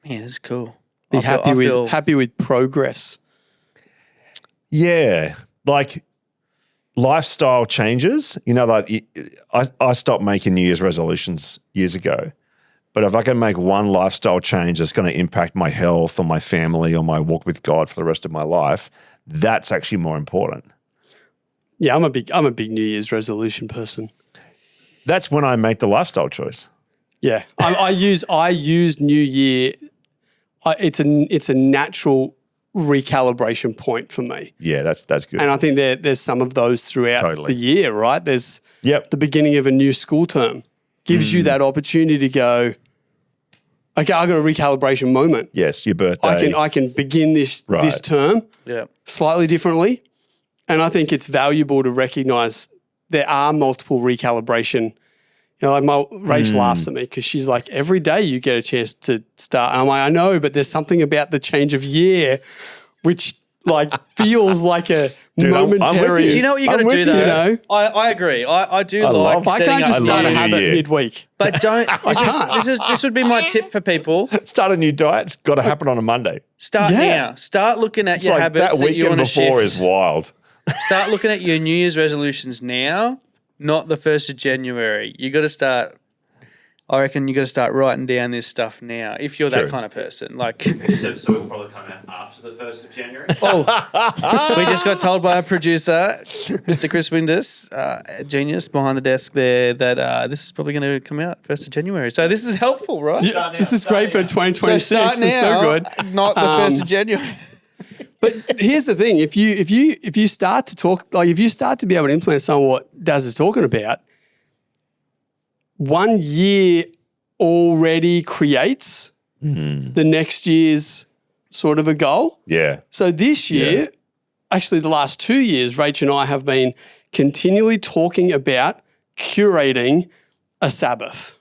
Man, it's cool. Be I feel happy with progress. Yeah. Like lifestyle changes, like I stopped making New Year's resolutions years ago. But if I can make one lifestyle change that's going to impact my health or my family or my walk with God for the rest of my life, that's actually more important. Yeah, I'm a big New Year's resolution person. That's when I make the lifestyle choice. Yeah, I use New Year. It's a natural recalibration point for me. Yeah, that's good. And I think there's some of those throughout the year, right? There's the beginning of a new school term gives you that opportunity to go, okay, I got a recalibration moment. Yes, your birthday. I can begin this term slightly differently. And I think it's valuable to recognize there are multiple recalibration. Like Rach laughs at me because she's like, every day you get a chance to start. And I'm like, I know, but there's something about the change of year which like feels like a momentary. I'm with you. Do you know what you got to do though? You know? I agree. I do like I setting can't up. just start a habit midweek. But don't. This would be my tip for people. Start a new diet. It's got to happen on a Monday. Start now. Start looking at your habits that you want weekend to before shift. is wild. Start looking at your New Year's resolutions now, not the 1st of January. You got to start. I reckon you got to start writing down this stuff now. If you're that kind of person, like This episode will probably come out after the 1st of January. we just got told by our producer, Mr. Chris Windus, genius behind the desk there, that this is probably going to come out 1st of January. So this is helpful, right? Yeah, this is great for 2026. So start now, It's so good. not the 1st of January. But here's the thing: if you start to talk, like if you start to be able to implement some of what Daz is talking about, 1 year already creates the next year's sort of a goal. Yeah. So this year, actually the last 2 years, Rach and I have been continually talking about curating a Sabbath.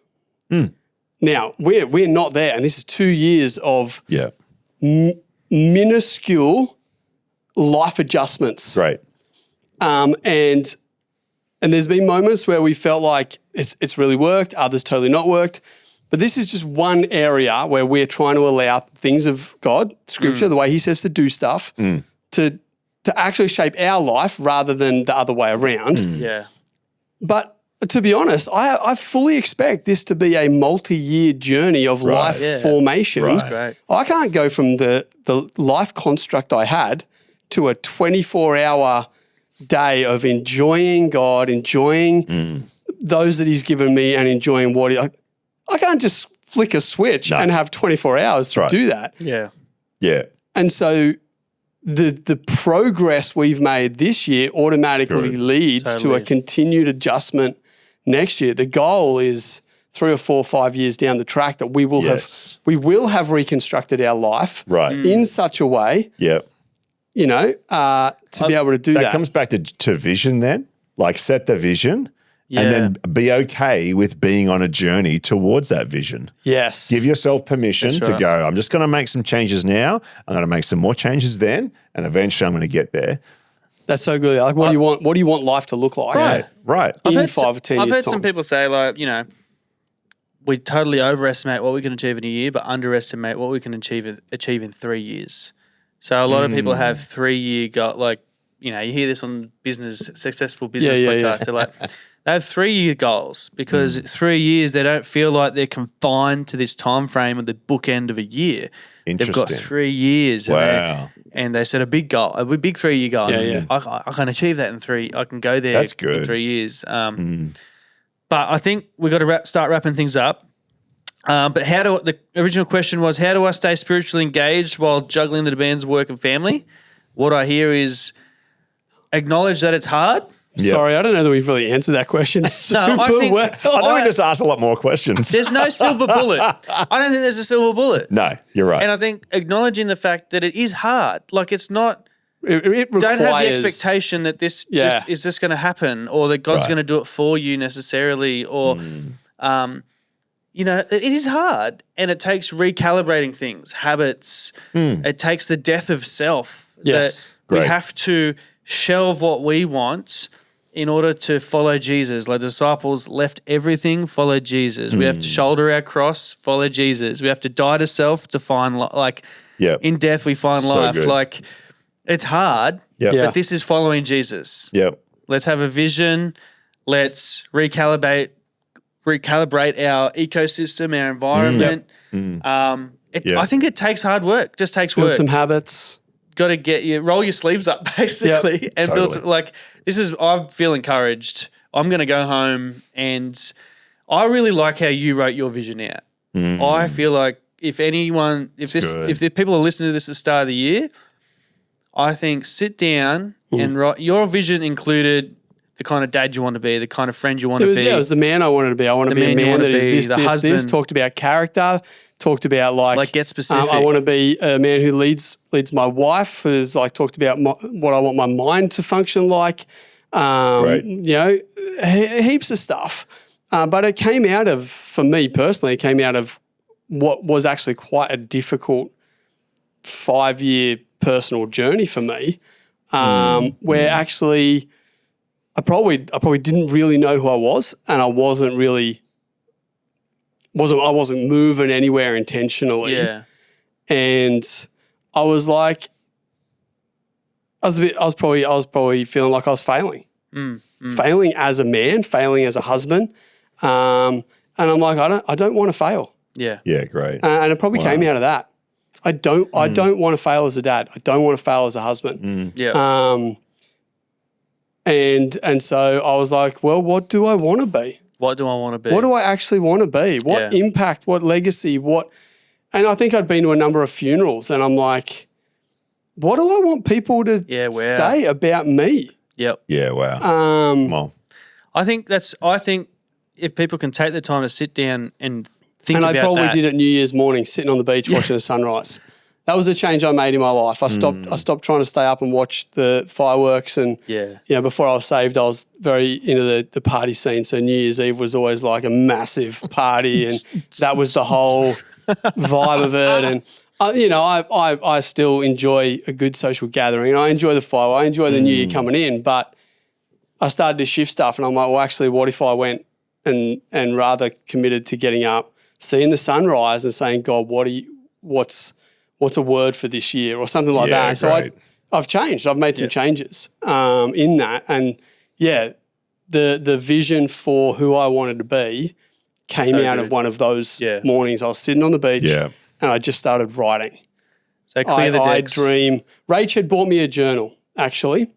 Now, we're not there, and this is 2 years of minuscule life adjustments. Right. And there's been moments where we felt like it's really worked, others totally not worked. But this is just one area where we're trying to allow things of God, Scripture, the way He says to do stuff, to actually shape our life rather than the other way around. Yeah. But to be honest, I fully expect this to be a multi-year journey of life formation. Right. Great. I can't go from the life construct I had to a 24-hour day of enjoying God, enjoying those that He's given me, and enjoying what I can't just flick a switch and have 24 hours to do that. Yeah. Yeah. And so the progress we've made this year automatically leads to a continued adjustment next year. The goal is 3 or 4 or 5 years down the track that we will have reconstructed our life in such a way. Yep. To be able to do that. That comes back to vision then. Like set the vision and then be okay with being on a journey towards that vision. Yes. Give yourself permission to go, I'm just going to make some changes now. I'm going to make some more changes then. And eventually I'm going to get there. That's so good. Like, what do you want life to look like? Right. In 5 or 10 years' I've heard time. some people say, like, we totally overestimate what we can achieve in a year, but underestimate what we can achieve in 3 years. So a lot of people have 3-year goal, like, you hear this on successful business podcasts. They're like, they have 3-year goals because 3 years they don't feel like they're confined to this time frame of the bookend of a year. They've got 3 years. Wow. And they set a big goal, a big 3-year goal. Yeah. I can achieve that in 3. I can go there. That's good. In 3 years. But I think we've got to start wrapping things up. But the original question was, how do I stay spiritually engaged while juggling the demands of work and family? What I hear is acknowledge that it's hard. Yeah. Sorry, I don't know that we've really answered that question. I think well. I think we just asked a lot more questions. there's no silver bullet. I don't think there's a silver bullet. No, you're right. And I think acknowledging the fact that it is hard. Like it's not. It requires, Don't have the expectation that this is just going to happen, or that God's Right. going to do it for you necessarily, or it is hard, and it takes recalibrating things, habits. It takes the death of self. Yes. That we Great. have to shelve what we want in order to follow Jesus, like the disciples left everything, followed Jesus. We have to shoulder our cross, follow Jesus. We have to die to self to find in death we find So life. good. Like it's hard, Yep. Yeah. but this is following Jesus. Yep. Let's have a vision. Let's recalibrate our ecosystem, our environment. I think it takes hard work. Just takes Build work. some habits. Got to roll your sleeves up basically, and build some, I feel encouraged. I'm going to go home, and I really like how you wrote your vision out. I feel like if people are listening to this at the start of the year, I think sit down and write. Your vision included the kind of dad you want to be, the kind of friend you want to be. Yeah, it was the man I wanted to be. I want to be a man that is this, this. Talked about character. Talked about like get specific. I want to be a man who leads my wife. Who's like talked about what I want my mind to function like. Heaps of stuff. But it came out of, for me personally, it came out of what was actually quite a difficult 5-year personal journey for me, where actually I probably didn't really know who I was, and I wasn't moving anywhere intentionally. Yeah. And I was like, I was probably feeling like I was failing. Failing as a man, failing as a husband. And I'm like, I don't want to fail. Yeah. Yeah, great. And it probably came out of that. I don't want to fail as a dad. I don't want to fail as a husband. Yeah. And so I was like, well, what do I want to be? What do I want to be? What do I actually want to be? What impact, what legacy, and I think I'd been to a number of funerals, and I'm like, what do I want people to say about me? Yep. Yeah, wow. Come on. I think if people can take the time to sit down and think about that. And I probably did it New Year's morning, sitting on the beach watching the sunrise. That was a change I made in my life. I stopped trying to stay up and watch the fireworks, and before I was saved, I was very into the party scene. So New Year's Eve was always like a massive party, and that was the whole vibe of it. And I still enjoy a good social gathering. I enjoy the fire. I enjoy the new year coming in, but I started to shift stuff, and I'm like, well, actually, what if I went and rather committed to getting up, seeing the sunrise, and saying, God, what's a word for this year, or something like that. So I've changed. I've made some changes in that, and the vision for who I wanted to be came out of one of those mornings. I was sitting on the beach, and I just started writing. So clear the decks. I dream. Rach had bought me a journal actually,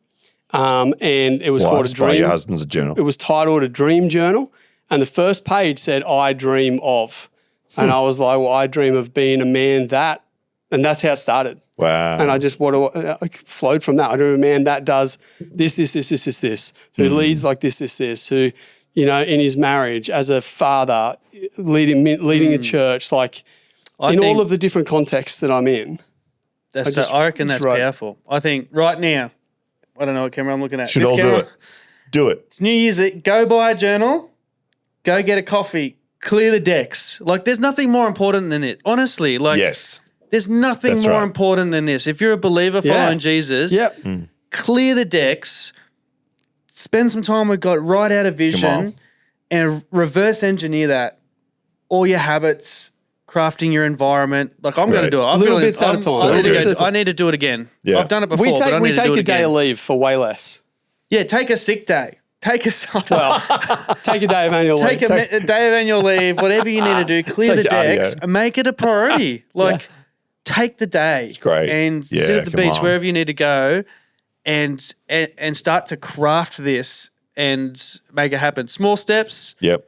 and it was called a dream. Your husband's a journal. It was titled a dream journal, and the first page said, "I dream of," and I was like, "Well, I dream of being a man that." And that's how it started. Wow. And I just flowed from that. I dream of a man that does this, who leads like this, who, in his marriage, as a father, leading a church, like all of the different contexts that I'm in. I reckon that's powerful. I think right now, I don't know what camera I'm looking at. Should all do it. Do it. It's New Year's. Go buy a journal, go get a coffee, clear the decks. Like there's nothing more important than it. Honestly, yes. There's nothing more important than this. If you're a believer following Jesus, clear the decks, spend some time with God, write out a vision, and reverse engineer that. All your habits, crafting your environment. Like I'm going to do it. Little bits at a time. I need to do it again. Yeah. I've done it before, we but I need to do it again. take a day of leave for way less. Yeah, take a sick day. Take a day of annual leave. Take a day of annual leave, whatever you need to do, clear the decks and make it a priority. Take the day. It's great. And sit at the beach, wherever you need to go, and start to craft this and make it happen. Small steps. Yep.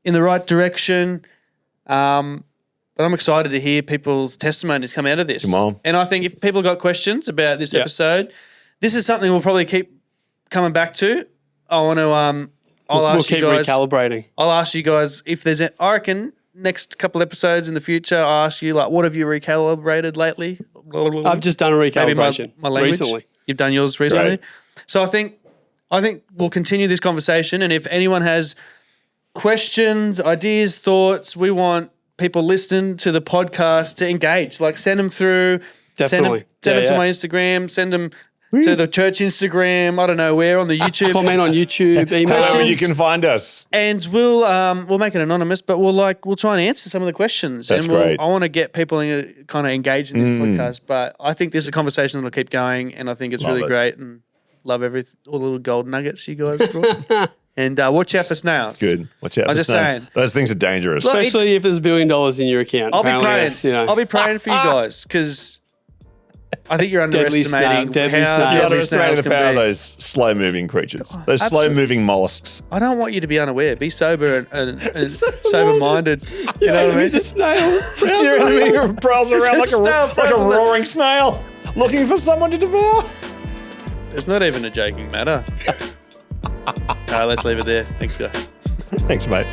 In the right direction. But I'm excited to hear people's testimonies come out of this. Come on. And I think if people got questions about this episode, this is something we'll probably keep coming back to. I want to I'll ask you guys. We'll keep recalibrating. I'll ask you guys if there's I reckon next couple episodes in the future, I'll ask you what have you recalibrated lately? I've just done a recalibration Maybe my language. Recently. You've done yours recently. Great. So I think we'll continue this conversation, and if anyone has questions, ideas, thoughts, we want people listening to the podcast to engage. Send them through. Definitely. Send them to my Instagram. Send them to the church Instagram. I don't know where on the YouTube. Comment on YouTube, email. However Questions. you can find us. And we'll make it anonymous, but we'll try and answer some of the questions. That's and great. I want to get people kind of engaged in this podcast, but I think this is a conversation that'll keep going, and I think it's Love really it. great, and love all the little gold nuggets you guys brought. And watch out for snails. Good. Watch out. I'm for just snake. saying. Those things are dangerous. Look, Especially if there's $1 billion in your account. I'll be Apparently praying. that's, you know. I'll be praying for you guys because I think you're Deadly underestimating snail, deadly how snail. You're deadly underestimating snails the can power of be. those slow-moving creatures. Those absolutely. slow-moving mollusks. I don't want you to be unaware. Be sober and sober-minded. You know what I mean? The snail. Your enemy prowls around like Snail a prowls around. roaring snail, looking for someone to devour. It's not even a joking matter. All right, let's leave it there. Thanks, guys. Thanks, mate.